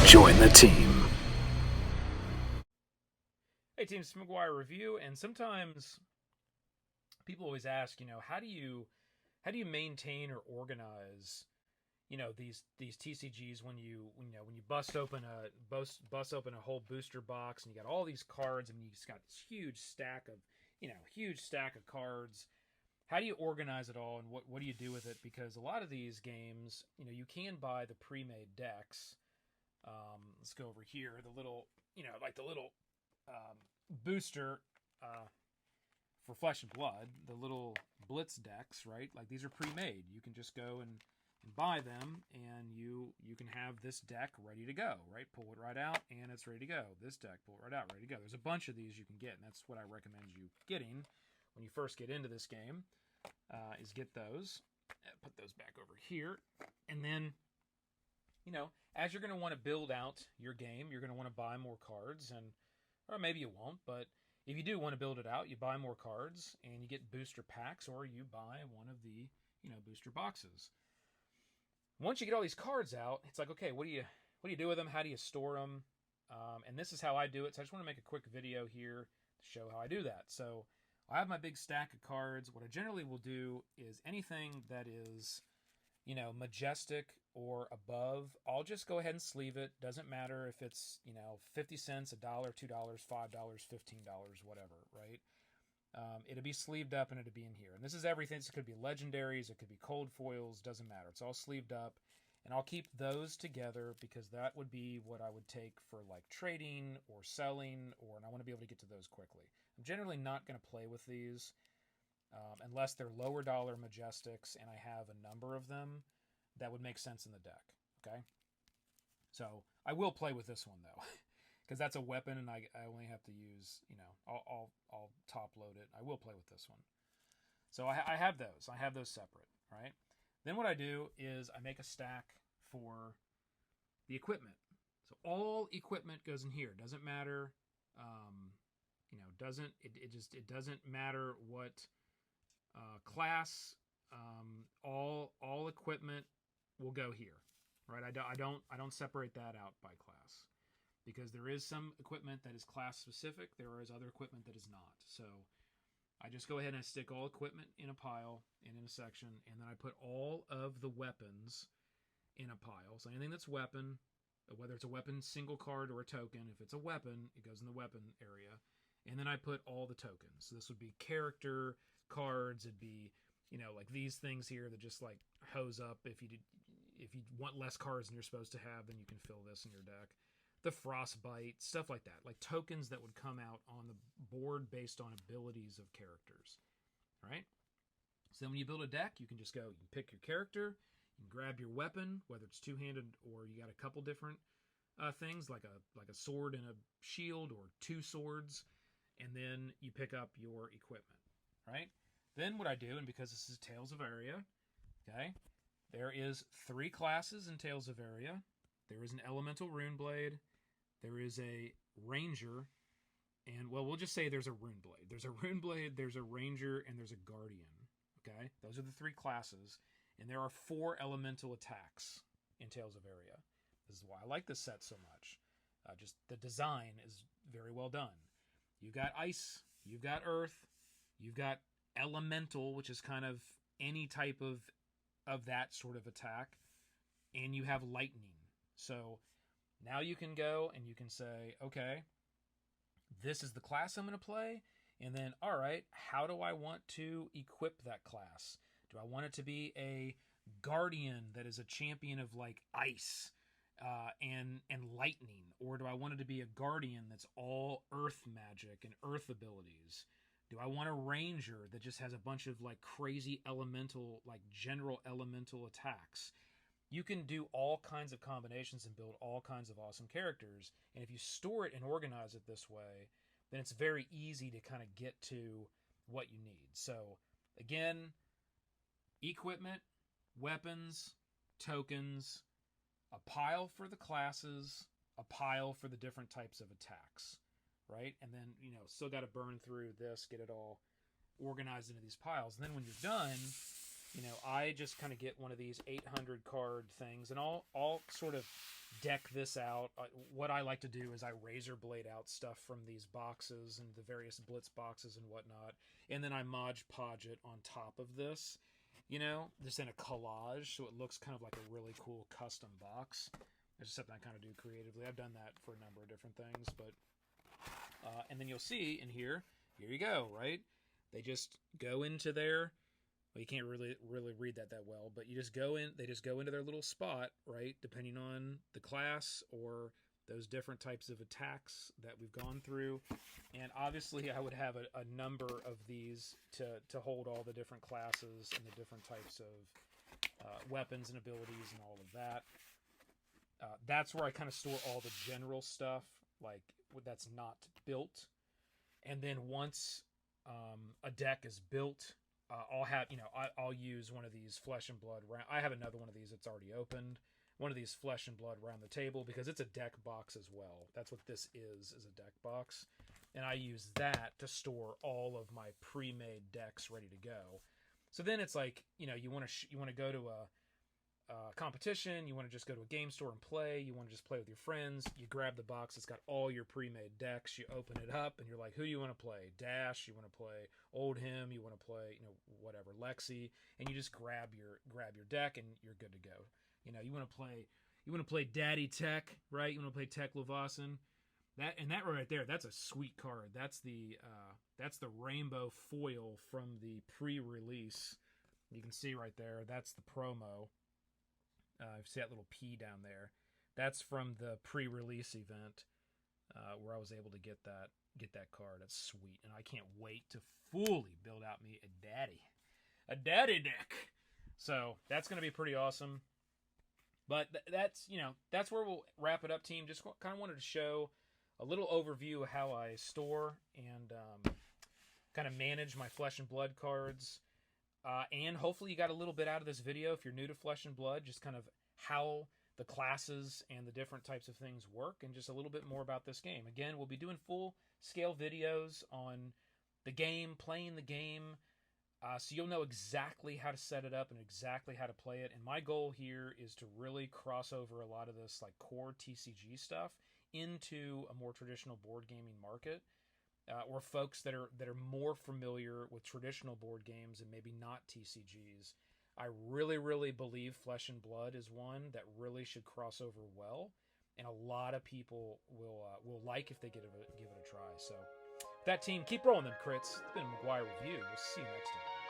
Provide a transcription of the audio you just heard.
Join the team. Hey, theMCGuiRE review, and sometimes people always ask, how do you maintain or organize, these TCGs when you bust open a whole booster box and you got all these cards and you just got this huge stack of cards. How do you organize it all, and what do you do with it? Because a lot of these games, you can buy the pre-made decks. Let's go over here. The little booster for Flesh and Blood, the little Blitz decks, right? Like, these are pre-made. You can just go and buy them, and you can have this deck ready to go, right? Pull it right out, and it's ready to go. This deck, pull it right out, ready to go. There's a bunch of these you can get, and that's what I recommend you getting when you first get into this game, is get those. Put those back over here, and then, as you're going to want to build out your game, you're going to want to buy more cards, or maybe you won't, but if you do want to build it out, you buy more cards, and you get booster packs, or you buy one of the, booster boxes. Once you get all these cards out, it's like, okay, what do you do with them? How do you store them? And this is how I do it. So I just want to make a quick video here to show how I do that. So I have my big stack of cards. What I generally will do is anything that is, majestic or above, I'll just go ahead and sleeve it. Doesn't matter if it's, 50 cents, $1, $2, $5, $15, whatever, right? It'll be sleeved up and it'll be in here. And this is everything. This could be legendaries, it could be cold foils, doesn't matter. It's all sleeved up. And I'll keep those together because that would be what I would take for like trading or selling, and I want to be able to get to those quickly. I'm generally not going to play with these unless they're lower dollar majestics and I have a number of them that would make sense in the deck. Okay, so I will play with this one though, because that's a weapon and I only have to use, I'll top load it. I will play with this one. So I have those. I have those separate, right? Then what I do is I make a stack for the equipment. So all equipment goes in here. Doesn't matter, it doesn't matter what class. All equipment will go here, right? I don't separate that out by class, because there is some equipment that is class specific. There is other equipment that is not. So I just go ahead and I stick all equipment in a pile and in a section, and then I put all of the weapons in a pile. So anything that's weapon, whether it's a weapon single card or a token, if it's a weapon, it goes in the weapon area. And then I put all the tokens. So this would be character cards. It'd be, like these things here that just like hose up. If you want less cards than you're supposed to have, then you can fill this in your deck. The frostbite, stuff like that, like tokens that would come out on the board based on abilities of characters, right? So then when you build a deck, you can just go, you can pick your character, you can grab your weapon, whether it's two-handed or you got a couple different things, like a sword and a shield or two swords, and then you pick up your equipment, right? Then what I do, and because this is Tales of Aria, okay, there is 3 classes in Tales of Aria. There is an Elemental Runeblade, there is a Ranger, and, well, we'll just say there's a Runeblade. There's a Runeblade, there's a Ranger, and there's a Guardian, okay? Those are the 3 classes, and there are 4 elemental attacks in Tales of Aria. This is why I like this set so much. Just the design is very well done. You've got Ice, you've got Earth, you've got Elemental, which is kind of any type of that sort of attack, and you have Lightning. So now you can go and you can say, okay, this is the class I'm going to play, and then, all right, how do I want to equip that class? Do I want it to be a Guardian that is a champion of like Ice and Lightning, or do I want it to be a Guardian that's all Earth magic and Earth abilities? Do I want a Ranger that just has a bunch of like crazy elemental, like general elemental attacks? You can do all kinds of combinations and build all kinds of awesome characters. And if you store it and organize it this way, then it's very easy to kind of get to what you need. So again, equipment, weapons, tokens, a pile for the classes, a pile for the different types of attacks, right? And then, still got to burn through this, get it all organized into these piles. And then when you're done, You know, I just kind of get one of these 800 card things, and I'll sort of deck this out. What I like to do is I razor blade out stuff from these boxes and the various blitz boxes and whatnot, and then I Mod Podge it on top of this, you know, just in a collage, so it looks kind of like a really cool custom box. It's just something I kind of do creatively. I've done that for a number of different things, but and then you'll see in here you go, right? They just go into their, well, you can't really read that well, but you just go in, they just go into their little spot, right? Depending on the class or those different types of attacks that we've gone through. And obviously I would have a number of these to hold all the different classes and the different types of weapons and abilities and all of that. That's where I kind of store all the general stuff, like that's not built. And then once a deck is built, I'll have, you know, I'll use one of these flesh and blood round. I have another one of these that's already opened. One of these flesh and blood around the table because it's a deck box as well. That's what this is a deck box. And I use that to store all of my pre-made decks ready to go. So then it's like, you know, you want to go to a competition, you want to just go to a game store and play, you want to just play with your friends, you grab the box, it's got all your pre-made decks, you open it up, and you're like, who do you want to play? Dash, you want to play Old Him, you want to play, you know, whatever, Lexi, and you just grab your deck, and you're good to go. You know, you want to play Daddy Tech, right? You want to play Tech Levasan. That right there, that's a sweet card. That's the rainbow foil from the pre-release. You can see right there, that's the promo. You see that little P down there. That's from the pre-release event where I was able to get that card. That's sweet, and I can't wait to fully build out me a daddy deck. So that's going to be pretty awesome. But that's where we'll wrap it up, team. Just kind of wanted to show a little overview of how I store and kind of manage my Flesh and Blood cards. And hopefully you got a little bit out of this video if you're new to Flesh and Blood, just kind of how the classes and the different types of things work, and just a little bit more about this game. Again, we'll be doing full-scale videos on the game, playing the game, so you'll know exactly how to set it up and exactly how to play it. And my goal here is to really cross over a lot of this like core TCG stuff into a more traditional board gaming market. Or folks that are more familiar with traditional board games and maybe not TCGs. I really believe Flesh and Blood is one that really should cross over well, and a lot of people will like if they give it a try. So, that team, keep rolling them crits. It's been McGuire Review. We'll see you next time.